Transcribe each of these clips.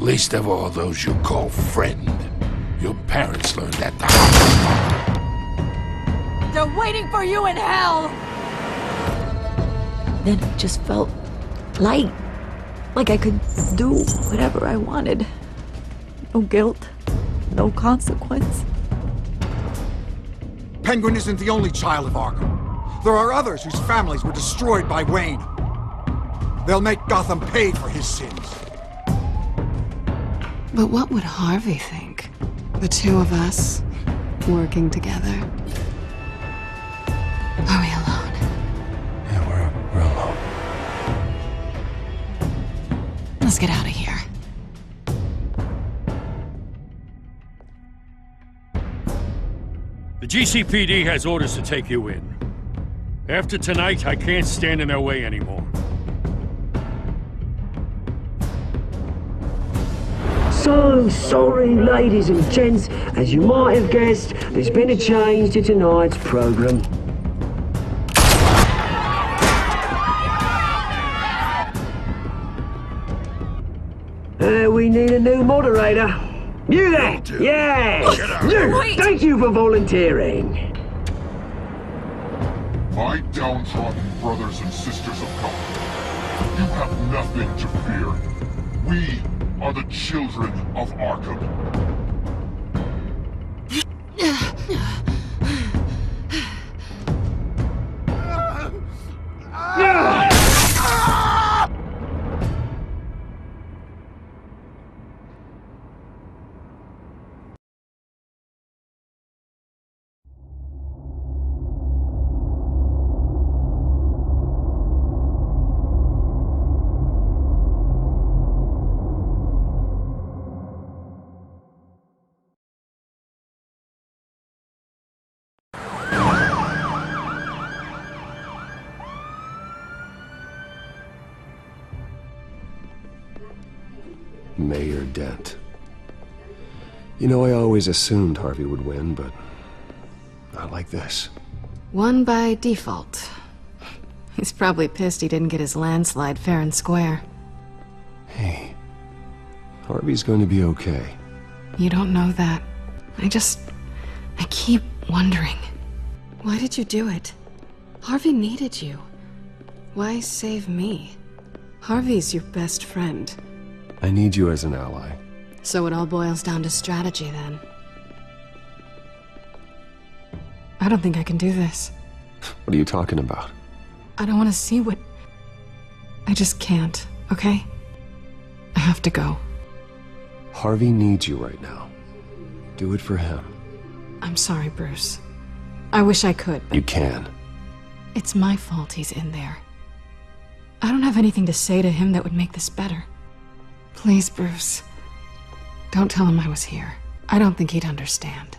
Least of all those you call friend. Your parents learned that the hard way. They're waiting for you in hell! Then it just felt light. Like I could do whatever I wanted. No guilt, no consequence. Penguin isn't the only child of Arkham. There are others whose families were destroyed by Wayne. They'll make Gotham pay for his sins. But what would Harvey think? The two of us, working together. Are we alone? Yeah, we're alone. Let's get out of here. The GCPD has orders to take you in. After tonight, I can't stand in their way anymore. So sorry, ladies and gents. As you might have guessed, there's been a change to tonight's program. We need a new moderator. You there? Yeah! You! Thank you for volunteering. My downtrodden brothers and sisters of Gotham, you have nothing to fear. We are the children of Arkham. Mayor Dent. You know, I always assumed Harvey would win, but not like this. Won by default. He's probably pissed he didn't get his landslide fair and square. Hey, Harvey's going to be okay. You don't know that. I keep wondering. Why did you do it? Harvey needed you. Why save me? Harvey's your best friend. I need you as an ally. So it all boils down to strategy, then. I don't think I can do this. What are you talking about? I don't want to see what... I just can't, okay? I have to go. Harvey needs you right now. Do it for him. I'm sorry, Bruce. I wish I could, but... You can. It's my fault he's in there. I don't have anything to say to him that would make this better. Please, Bruce. Don't tell him I was here. I don't think he'd understand.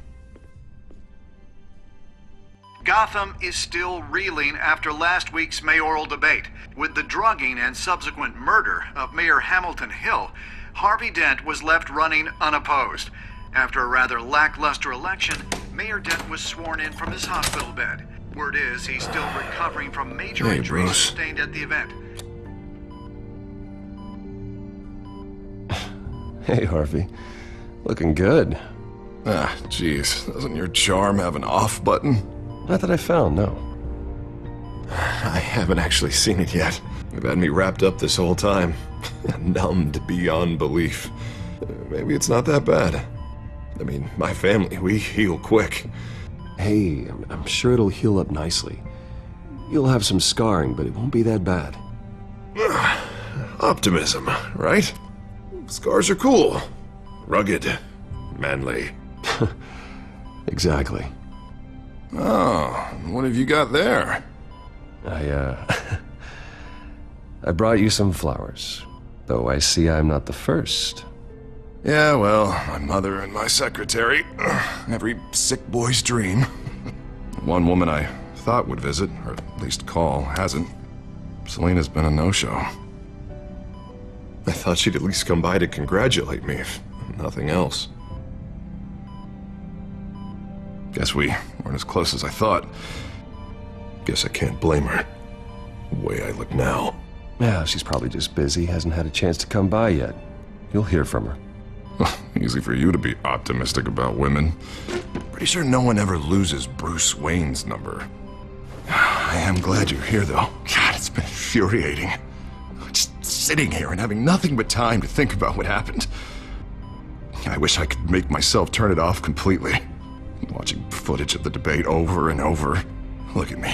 Gotham is still reeling after last week's mayoral debate. With the drugging and subsequent murder of Mayor Hamilton Hill, Harvey Dent was left running unopposed. After a rather lackluster election, Mayor Dent was sworn in from his hospital bed. Word is he's still recovering from major injuries sustained at the event. Hey, Harvey. Looking good. Ah, jeez. Doesn't your charm have an off button? Not that I found, no. I haven't actually seen it yet. You've had me wrapped up this whole time. Numbed beyond belief. Maybe it's not that bad. I mean, my family, we heal quick. Hey, I'm sure it'll heal up nicely. You'll have some scarring, but it won't be that bad. Optimism, right? Scars are cool. Rugged. Manly. Exactly. Oh, what have you got there? I brought you some flowers. Though I see I'm not the first. Yeah, well, my mother and my secretary. Every sick boy's dream. One woman I thought would visit, or at least call, hasn't. Selena's been a no-show. I thought she'd at least come by to congratulate me, if nothing else. Guess we weren't as close as I thought. Guess I can't blame her. The way I look now. Yeah, she's probably just busy, hasn't had a chance to come by yet. You'll hear from her. Easy for you to be optimistic about women. Pretty sure no one ever loses Bruce Wayne's number. I am glad you're here, though. God, it's been infuriating. Just sitting here and having nothing but time to think about what happened. I wish I could make myself turn it off completely. Watching footage of the debate over and over. Look at me,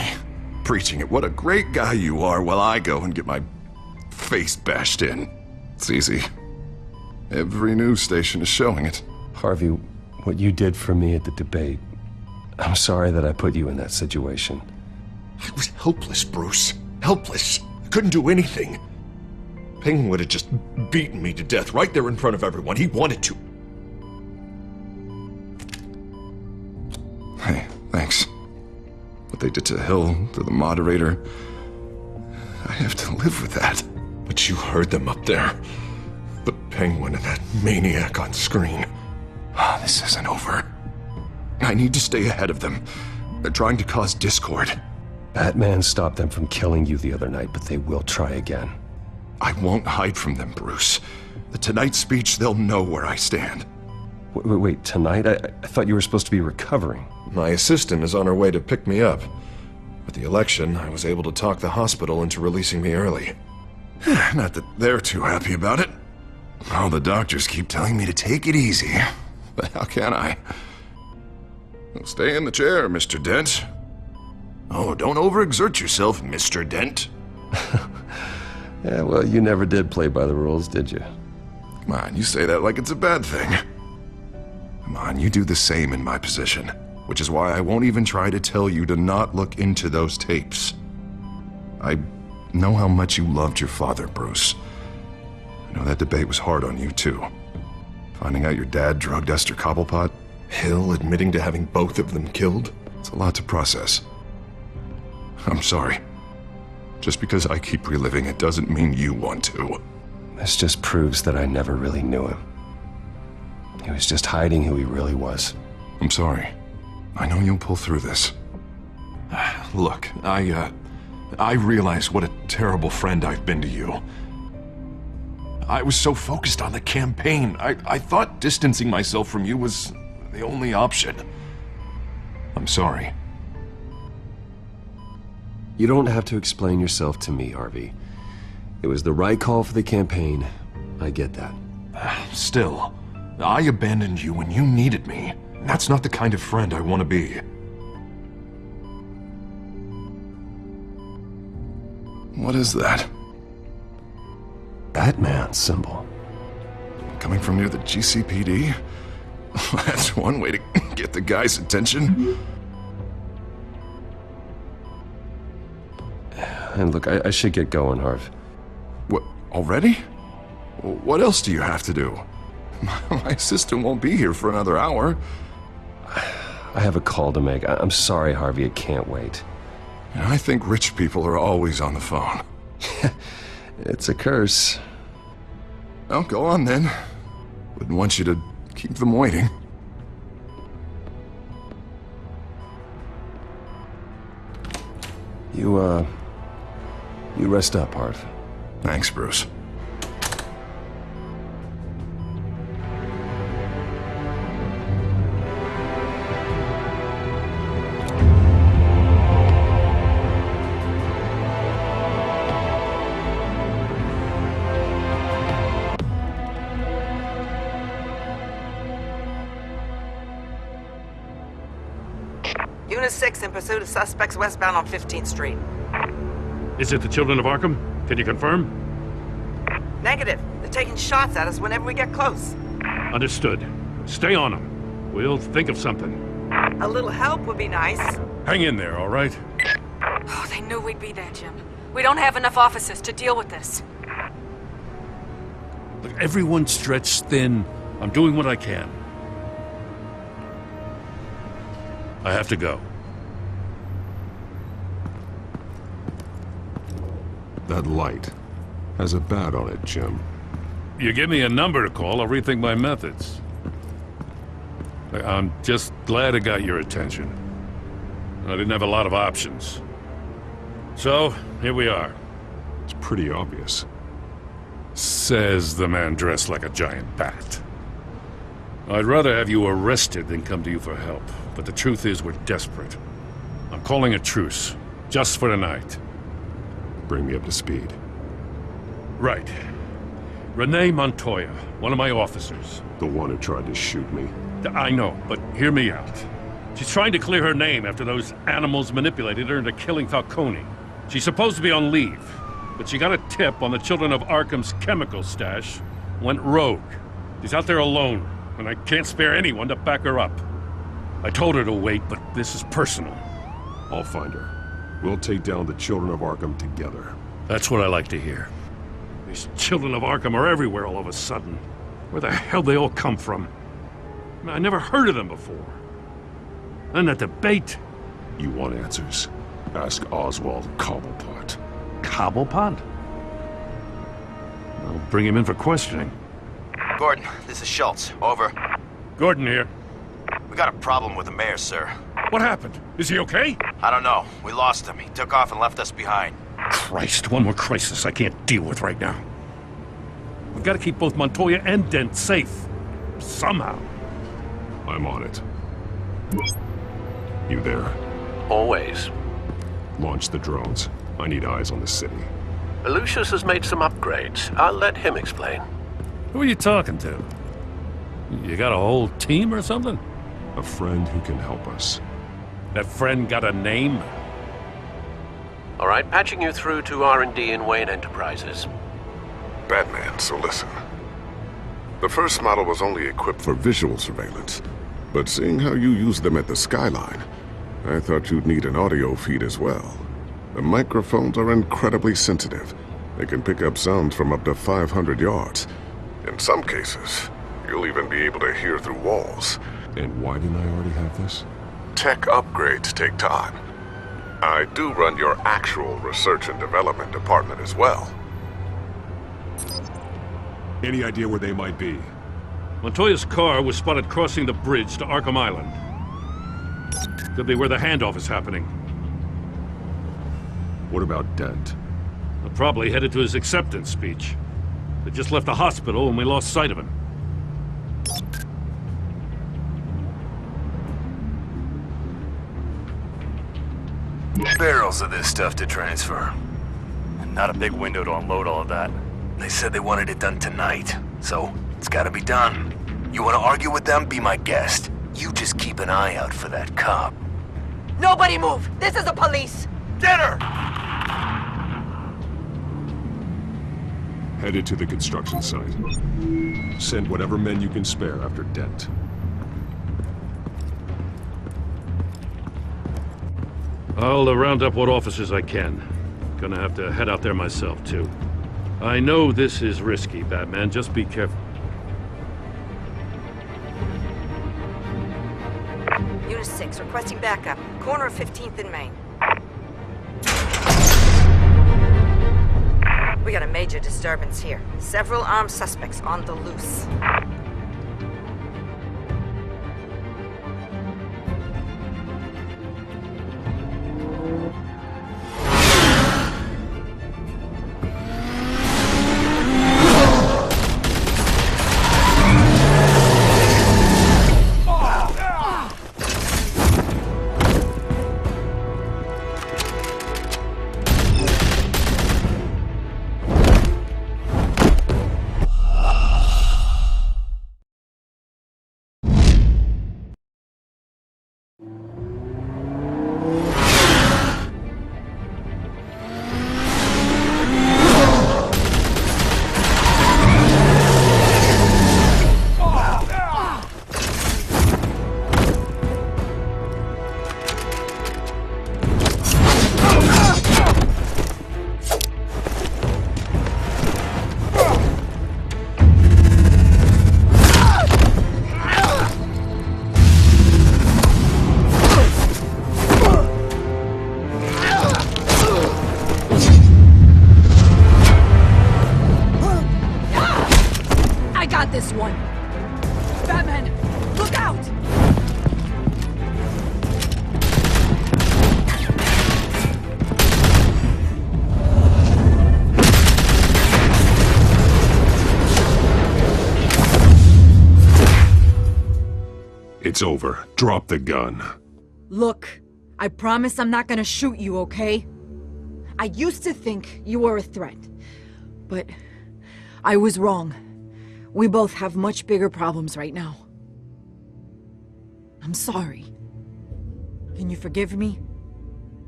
preaching at what a great guy you are while I go and get my face bashed in. It's easy. Every news station is showing it. Harvey, what you did for me at the debate, I'm sorry that I put you in that situation. I was helpless, Bruce. Helpless. I couldn't do anything. Penguin would have just beaten me to death right there in front of everyone. He wanted to. Hey, thanks. What they did to Hill, to the moderator, I have to live with that. But you heard them up there. The Penguin and that maniac on screen. This isn't over. I need to stay ahead of them. They're trying to cause discord. Batman stopped them from killing you the other night, but they will try again. I won't hide from them, Bruce. The Tonight speech, they'll know where I stand. Wait, tonight? I thought you were supposed to be recovering. My assistant is on her way to pick me up. With the election, I was able to talk the hospital into releasing me early. Not that they're too happy about it. All the doctors keep telling me to take it easy. But how can I? Stay in the chair, Mr. Dent. Oh, don't overexert yourself, Mr. Dent. Yeah, well, you never did play by the rules, did you? Come on, you say that like it's a bad thing. Come on, you do the same in my position. Which is why I won't even try to tell you to not look into those tapes. I know how much you loved your father, Bruce. I know that debate was hard on you, too. Finding out your dad drugged Esther Cobblepot, Hill admitting to having both of them killed. It's a lot to process. I'm sorry. Just because I keep reliving it doesn't mean you want to. This just proves that I never really knew him. He was just hiding who he really was. I'm sorry. I know you'll pull through this. Look, I realize what a terrible friend I've been to you. I was so focused on the campaign, I thought distancing myself from you was the only option. I'm sorry. You don't have to explain yourself to me, Harvey. It was the right call for the campaign. I get that. Still, I abandoned you when you needed me. That's not the kind of friend I want to be. What is that? Batman symbol. Coming from near the GCPD? That's one way to get the guy's attention. And look, I should get going, Harv. What, already? What else do you have to do? My assistant won't be here for another hour. I have a call to make. I'm sorry, Harvey, I can't wait. I think rich people are always on the phone. It's a curse. Well, go on then. Wouldn't want you to keep them waiting. You rest up, Harv. Thanks, Bruce. Unit 6 in pursuit of suspects westbound on 15th Street. Is it the Children of Arkham? Can you confirm? Negative. They're taking shots at us whenever we get close. Understood. Stay on them. We'll think of something. A little help would be nice. Hang in there, all right? Oh, they knew we'd be there, Jim. We don't have enough officers to deal with this. Look, everyone's stretched thin. I'm doing what I can. I have to go. That light has a bat on it, Jim. You give me a number to call, I'll rethink my methods. I'm just glad it got your attention. I didn't have a lot of options. So, here we are. It's pretty obvious. Says the man dressed like a giant bat. I'd rather have you arrested than come to you for help, but the truth is we're desperate. I'm calling a truce, just for tonight. Bring me up to speed. Right. Renee Montoya, one of my officers. The one who tried to shoot me. I know, but hear me out. She's trying to clear her name after those animals manipulated her into killing Falcone. She's supposed to be on leave, but she got a tip on the Children of Arkham's chemical stash, went rogue. She's out there alone, and I can't spare anyone to back her up. I told her to wait, but this is personal. I'll find her. We'll take down the Children of Arkham together. That's what I like to hear. These Children of Arkham are everywhere all of a sudden. Where the hell they all come from? I never heard of them before. And that debate. You want answers? Ask Oswald Cobblepot. Cobblepot? I'll bring him in for questioning. Gordon, this is Schultz. Over. Gordon here. We got a problem with the mayor, sir. What happened? Is he okay? I don't know. We lost him. He took off and left us behind. Christ, one more crisis I can't deal with right now. We've got to keep both Montoya and Dent safe. Somehow. I'm on it. You there? Always. Launch the drones. I need eyes on the city. Lucius has made some upgrades. I'll let him explain. Who are you talking to? You got a whole team or something? A friend who can help us. That friend got a name? All right, patching you through to R&D in Wayne Enterprises. Batman, so listen. The first model was only equipped for visual surveillance, but seeing how you use them at the Skyline, I thought you'd need an audio feed as well. The microphones are incredibly sensitive. They can pick up sounds from up to 500 yards. In some cases, you'll even be able to hear through walls. And why didn't I already have this? Tech upgrades take time. I do run your actual research and development department as well. Any idea where they might be? Montoya's car was spotted crossing the bridge to Arkham Island. Could be where the handoff is happening. What about Dent? They're probably headed to his acceptance speech. They just left the hospital and we lost sight of him. Barrels of this stuff to transfer. And not a big window to unload all of that. They said they wanted it done tonight, so it's gotta be done. You wanna argue with them? Be my guest. You just keep an eye out for that cop. Nobody move! This is the police! Get her! Headed to the construction site. Send whatever men you can spare after Dent. I'll round up what officers I can. Gonna have to head out there myself, too. I know this is risky, Batman. Just be careful. Unit 6, requesting backup. Corner of 15th and Main. We got a major disturbance here. Several armed suspects on the loose. It's over. Drop the gun. Look, I promise I'm not gonna shoot you, okay? I used to think you were a threat, but I was wrong. We both have much bigger problems right now. I'm sorry. Can you forgive me?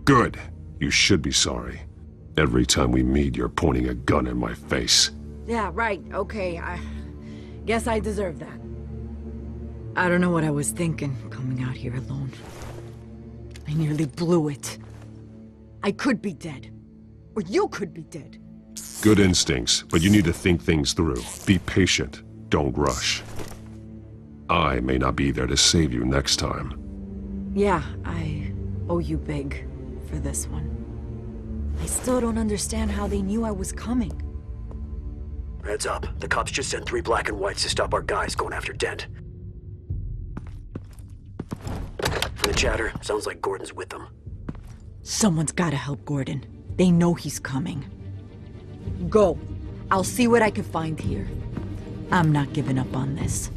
Good. You should be sorry. Every time we meet, you're pointing a gun in my face. Yeah, right, okay, I guess I deserve that. I don't know what I was thinking, coming out here alone. I nearly blew it. I could be dead. Or you could be dead. Good instincts, but you need to think things through. Be patient. Don't rush. I may not be there to save you next time. Yeah, I owe you big for this one. I still don't understand how they knew I was coming. Heads up. The cops just sent 3 black and whites to stop our guys going after Dent. From the chatter, sounds like Gordon's with them. Someone's gotta help Gordon. They know he's coming. Go. I'll see what I can find here. I'm not giving up on this.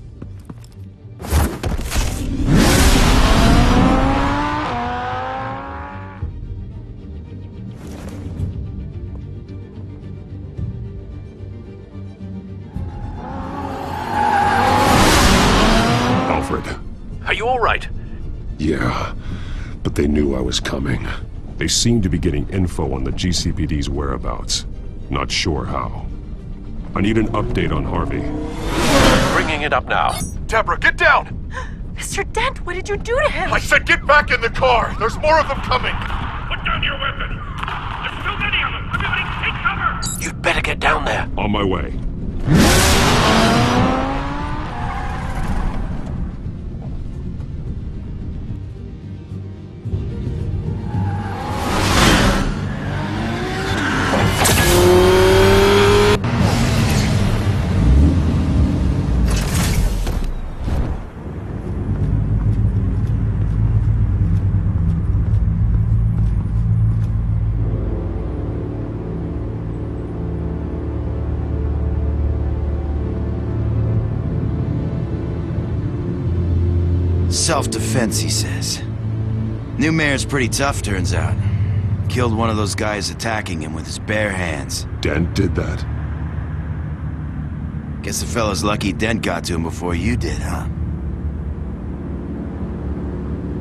Alfred. Are you all right? Yeah, but they knew I was coming. They seem to be getting info on the GCPD's whereabouts. Not sure how. I need an update on Harvey. Bringing it up now. Deborah, get down! Mr. Dent, what did you do to him? I said get back in the car! There's more of them coming! Put down your weapon! There's too many of them! Everybody take cover! You'd better get down there. On my way. Self-defense, he says. New mayor's pretty tough, turns out. Killed one of those guys attacking him with his bare hands. Dent did that? Guess the fella's lucky Dent got to him before you did, huh?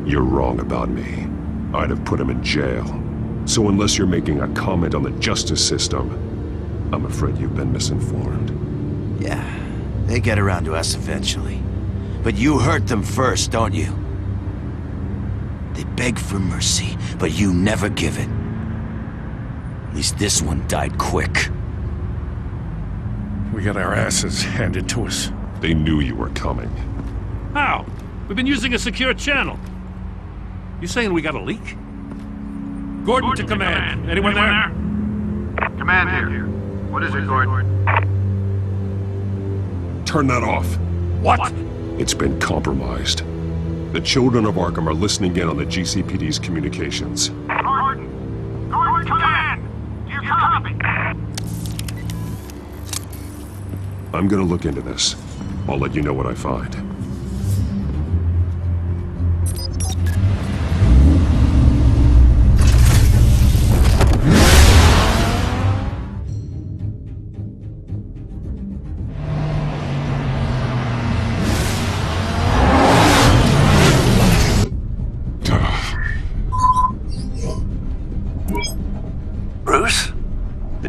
You're wrong about me. I'd have put him in jail. So unless you're making a comment on the justice system, I'm afraid you've been misinformed. Yeah, they get around to us eventually. But you hurt them first, don't you? They beg for mercy, but you never give it. At least this one died quick. We got our asses handed to us. They knew you were coming. How? We've been using a secure channel. You saying we got a leak? Gordon to command. Anyone there? Command here. What is it, Gordon? Turn that off. What? It's been compromised. The children of Arkham are listening in on the GCPD's communications. Gordon! Gordon, command! You copy! I'm gonna look into this. I'll let you know what I find.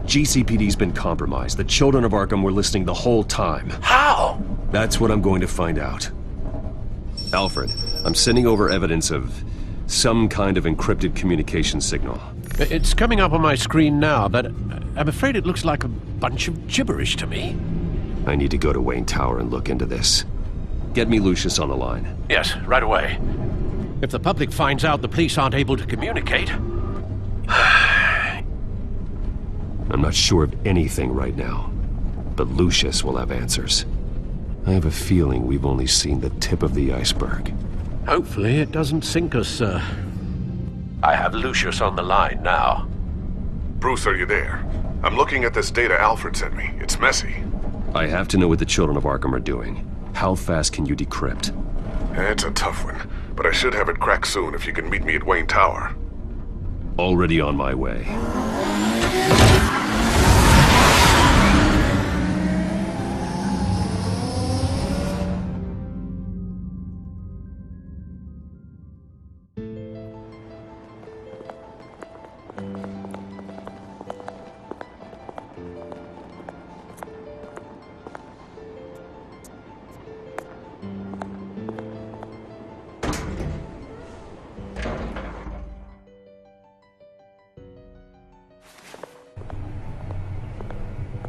GCPD's been compromised. The children of Arkham were listening the whole time. How? That's what I'm going to find out. Alfred, I'm sending over evidence of some kind of encrypted communication signal. It's coming up on my screen now, but I'm afraid it looks like a bunch of gibberish to me. I need to go to Wayne Tower and look into this. Get me Lucius on the line. Yes, right away. If the public finds out the police aren't able to communicate... I'm not sure of anything right now, but Lucius will have answers. I have a feeling we've only seen the tip of the iceberg. Hopefully it doesn't sink us, sir. I have Lucius on the line now. Bruce, are you there? I'm looking at this data Alfred sent me. It's messy. I have to know what the children of Arkham are doing. How fast can you decrypt? It's a tough one, but I should have it cracked soon if you can meet me at Wayne Tower. Already on my way.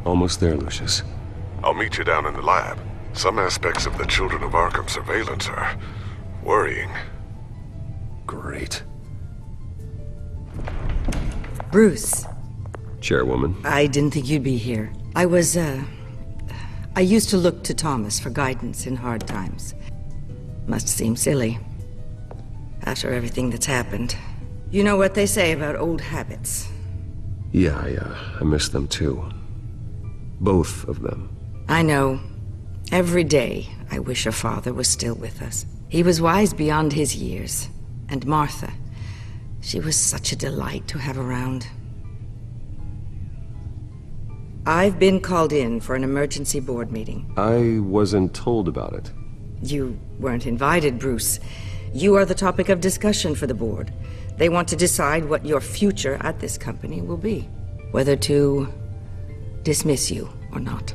Almost there, Lucius. I'll meet you down in the lab. Some aspects of the Children of Arkham surveillance are worrying. Great. Bruce. Chairwoman. I didn't think you'd be here. I used to look to Thomas for guidance in hard times. Must seem silly. After everything that's happened. You know what they say about old habits. Yeah, I miss them too. Both of them. I know. Every day, I wish her father was still with us. He was wise beyond his years. And Martha, she was such a delight to have around. I've been called in for an emergency board meeting. I wasn't told about it. You weren't invited, Bruce. You are the topic of discussion for the board. They want to decide what your future at this company will be. Whether to dismiss you or not.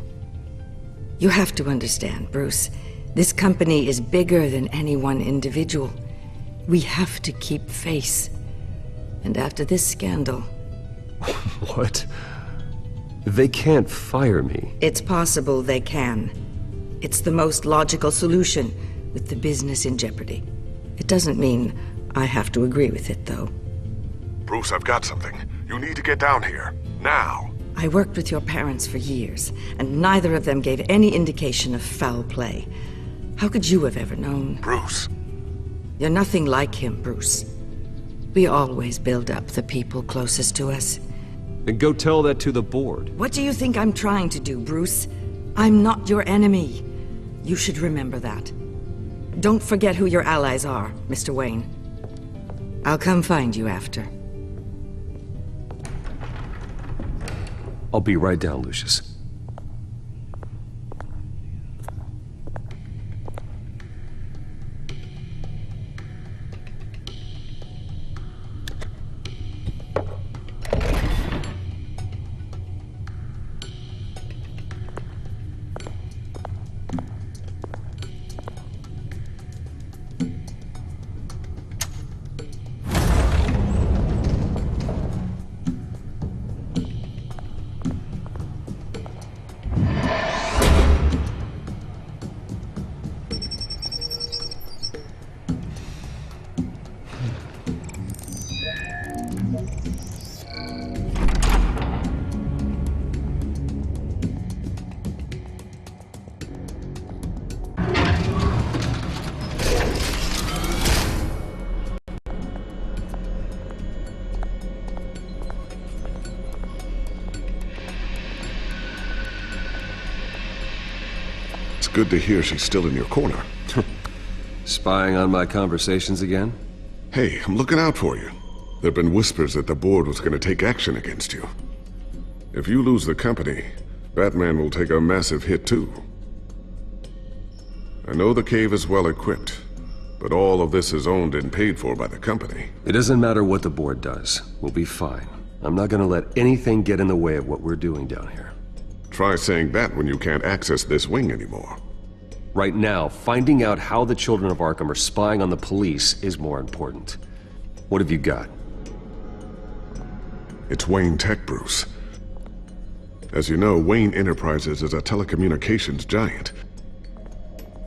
You have to understand, Bruce. This company is bigger than any one individual. We have to keep face. And after this scandal... What? They can't fire me. It's possible they can. It's the most logical solution with the business in jeopardy. It doesn't mean I have to agree with it, though. Bruce, I've got something. You need to get down here. Now. I worked with your parents for years, and neither of them gave any indication of foul play. How could you have ever known? Bruce. You're nothing like him, Bruce. We always build up the people closest to us. Then go tell that to the board. What do you think I'm trying to do, Bruce? I'm not your enemy. You should remember that. Don't forget who your allies are, Mr. Wayne. I'll come find you after. I'll be right down, Lucius. Good to hear she's still in your corner. Spying on my conversations again? Hey, I'm looking out for you. There've been whispers that the board was going to take action against you. If you lose the company, Batman will take a massive hit too. I know the cave is well equipped, but all of this is owned and paid for by the company. It doesn't matter what the board does. We'll be fine. I'm not gonna let anything get in the way of what we're doing down here. Try saying that when you can't access this wing anymore. Right now, finding out how the Children of Arkham are spying on the police is more important. What have you got? It's Wayne Tech, Bruce. As you know, Wayne Enterprises is a telecommunications giant.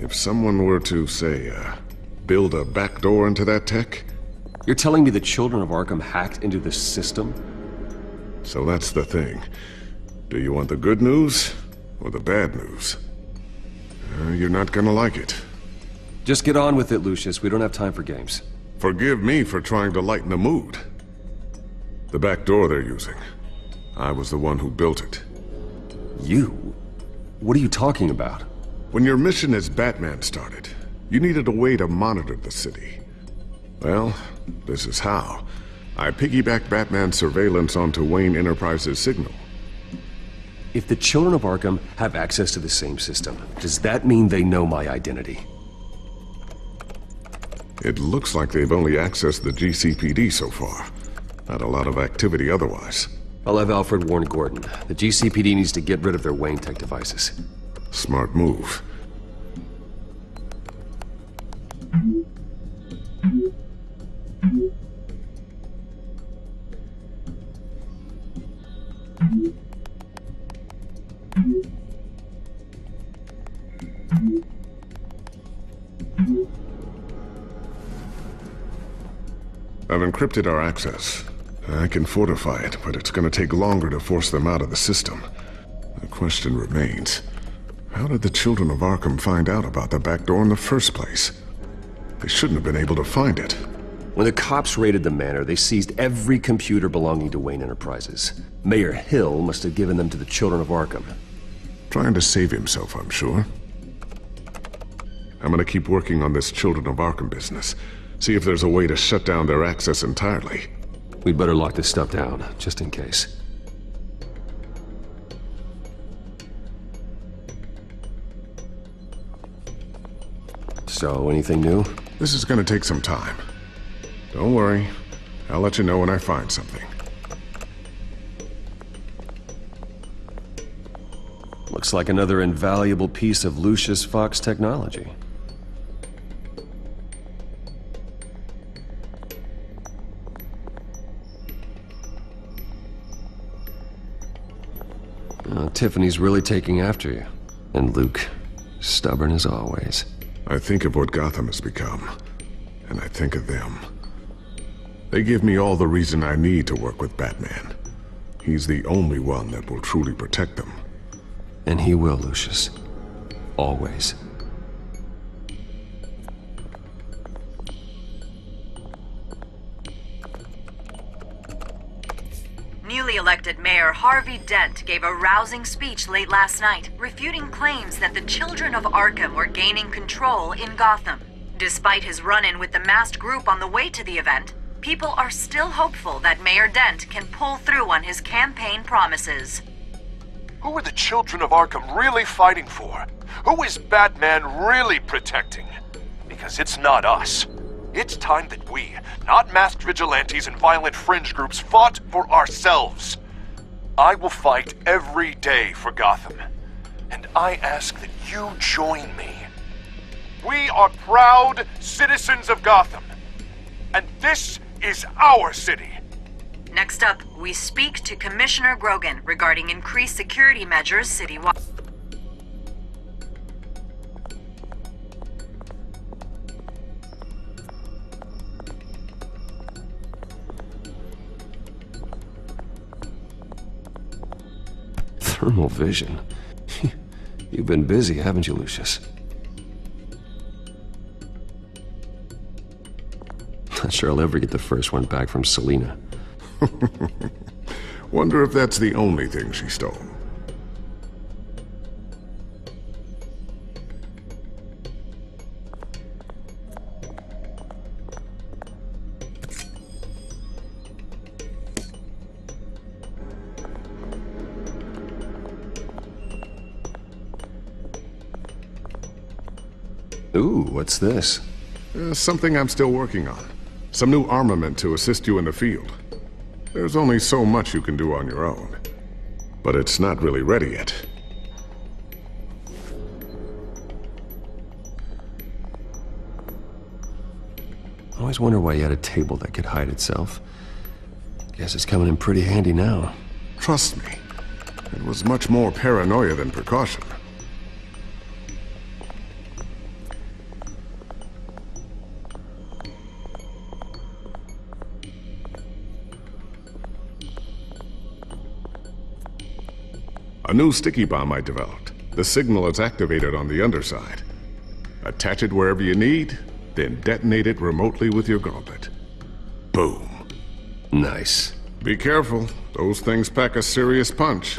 If someone were to, say, build a backdoor into that tech... You're telling me the Children of Arkham hacked into this system? So that's the thing. Do you want the good news or the bad news? You're not gonna like it. Just get on with it, Lucius. We don't have time for games. Forgive me for trying to lighten the mood. The back door they're using. I was the one who built it. You? What are you talking about? When your mission as Batman started, You needed a way to monitor the city. Well, this is how. I piggybacked Batman's surveillance onto Wayne Enterprises' signal. If the children of Arkham have access to the same system, does that mean they know my identity? It looks like they've only accessed the GCPD so far. Not a lot of activity otherwise. I'll have Alfred warn Gordon. The GCPD needs to get rid of their Wayne Tech devices. Smart move. I've encrypted our access. I can fortify it, but it's gonna take longer to force them out of the system. The question remains, how did the children of Arkham find out about the back door in the first place? They shouldn't have been able to find it. When the cops raided the manor, they seized every computer belonging to Wayne Enterprises. Mayor Hill must have given them to the children of Arkham. Trying to save himself, I'm sure. I'm gonna keep working on this Children of Arkham business. See if there's a way to shut down their access entirely. We'd better lock this stuff down, just in case. So, anything new? This is gonna take some time. Don't worry. I'll let you know when I find something. Looks like another invaluable piece of Lucius Fox technology. Tiffany's really taking after you. And Luke, stubborn as always. I think of what Gotham has become, and I think of them. They give me all the reason I need to work with Batman. He's the only one that will truly protect them. And he will, Lucius. Always. Newly elected Mayor Harvey Dent gave a rousing speech late last night, refuting claims that the children of Arkham were gaining control in Gotham. Despite his run-in with the masked group on the way to the event, people are still hopeful that Mayor Dent can pull through on his campaign promises. Who are the children of Arkham really fighting for? Who is Batman really protecting? Because it's not us. It's time that we, not masked vigilantes and violent fringe groups, fought for ourselves. I will fight every day for Gotham. And I ask that you join me. We are proud citizens of Gotham. And this is our city. Next up, we speak to Commissioner Grogan regarding increased security measures citywide. Thermal vision. You've been busy, haven't you, Lucius? Not sure I'll ever get the first one back from Selina. Wonder if that's the only thing she stole. Ooh, what's this? Something I'm still working on. Some new armament to assist you in the field. There's only so much you can do on your own. But it's not really ready yet. I always wonder why you had a table that could hide itself. Guess it's coming in pretty handy now. Trust me, it was much more paranoia than precaution. A new sticky bomb I developed. The signal is activated on the underside. Attach it wherever you need, then detonate it remotely with your gauntlet. Boom. Nice. Be careful. Those things pack a serious punch.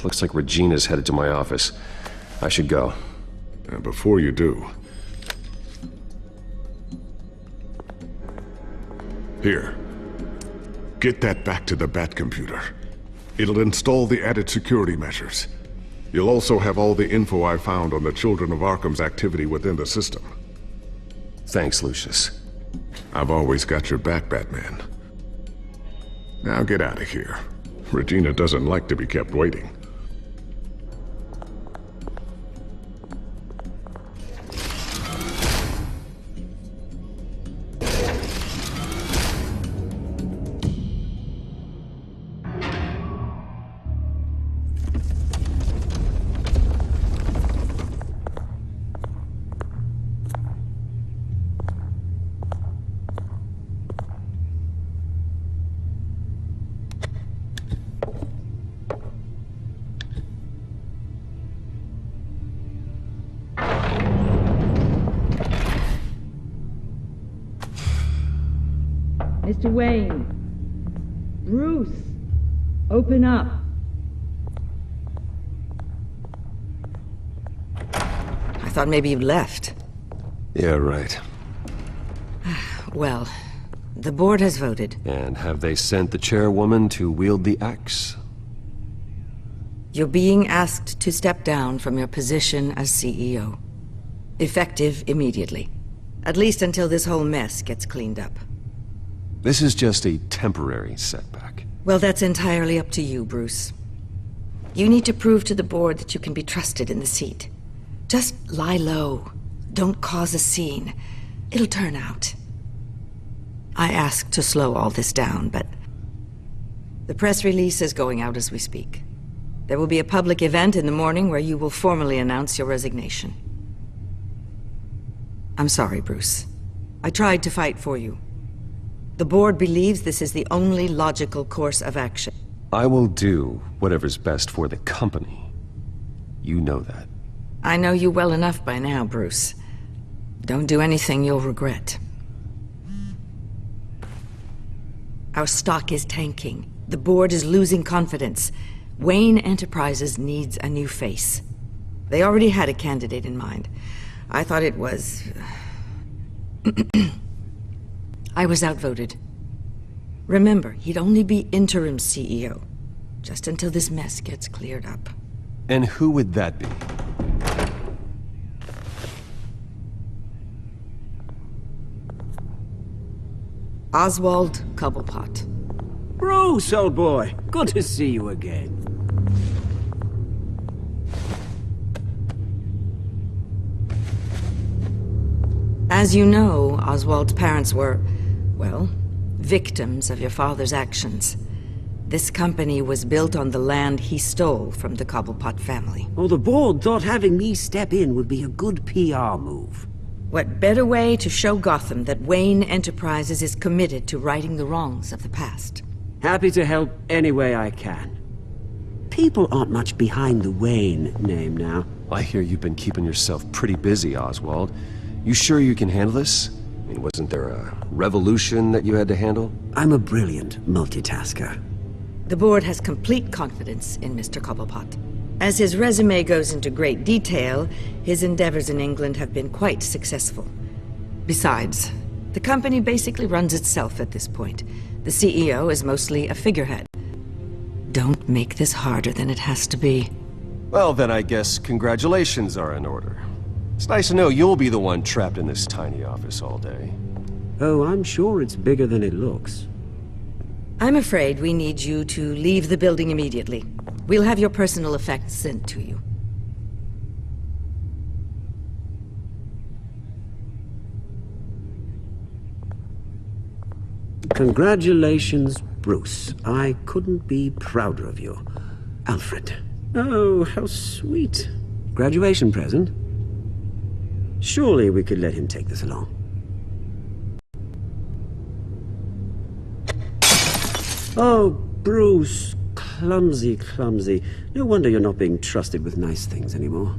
Looks like Regina's headed to my office. I should go. And before you do... Here. Get that back to the Bat computer. It'll install the added security measures. You'll also have all the info I found on the Children of Arkham's activity within the system. Thanks, Lucius. I've always got your back, Batman. Now get out of here. Regina doesn't like to be kept waiting. Mr. Wayne. Bruce. Open up. I thought maybe you'd left. Yeah, right. Well, the board has voted. And have they sent the chairwoman to wield the axe? You're being asked to step down from your position as CEO. Effective immediately. At least until this whole mess gets cleaned up. This is just a temporary setback. Well, that's entirely up to you, Bruce. You need to prove to the board that you can be trusted in the seat. Just lie low. Don't cause a scene. It'll turn out. I asked to slow all this down, but the press release is going out as we speak. There will be a public event in the morning where you will formally announce your resignation. I'm sorry, Bruce. I tried to fight for you. The board believes this is the only logical course of action. I will do whatever's best for the company. You know that. I know you well enough by now, Bruce. Don't do anything you'll regret. Our stock is tanking. The board is losing confidence. Wayne Enterprises needs a new face. They already had a candidate in mind. I thought it was... I was outvoted. Remember, he'd only be interim CEO, just until this mess gets cleared up. And who would that be? Oswald Cobblepot. Bruce, old boy. Good to see you again. As you know, Oswald's parents were, well, victims of your father's actions. This company was built on the land he stole from the Cobblepot family. Well, the board thought having me step in would be a good PR move. What better way to show Gotham that Wayne Enterprises is committed to righting the wrongs of the past? Happy to help any way I can. People aren't much behind the Wayne name now. I hear you've been keeping yourself pretty busy, Oswald. You sure you can handle this? I mean, wasn't there a revolution that you had to handle? I'm a brilliant multitasker. The board has complete confidence in Mr. Cobblepot. As his resume goes into great detail, his endeavors in England have been quite successful. Besides, the company basically runs itself at this point. The CEO is mostly a figurehead. Don't make this harder than it has to be. Well, then I guess congratulations are in order. It's nice to know you'll be the one trapped in this tiny office all day. Oh, I'm sure it's bigger than it looks. I'm afraid we need you to leave the building immediately. We'll have your personal effects sent to you. Congratulations, Bruce. I couldn't be prouder of you. Alfred. Oh, how sweet. Graduation present? Surely we could let him take this along. Oh, Bruce. Clumsy, clumsy. No wonder you're not being trusted with nice things anymore.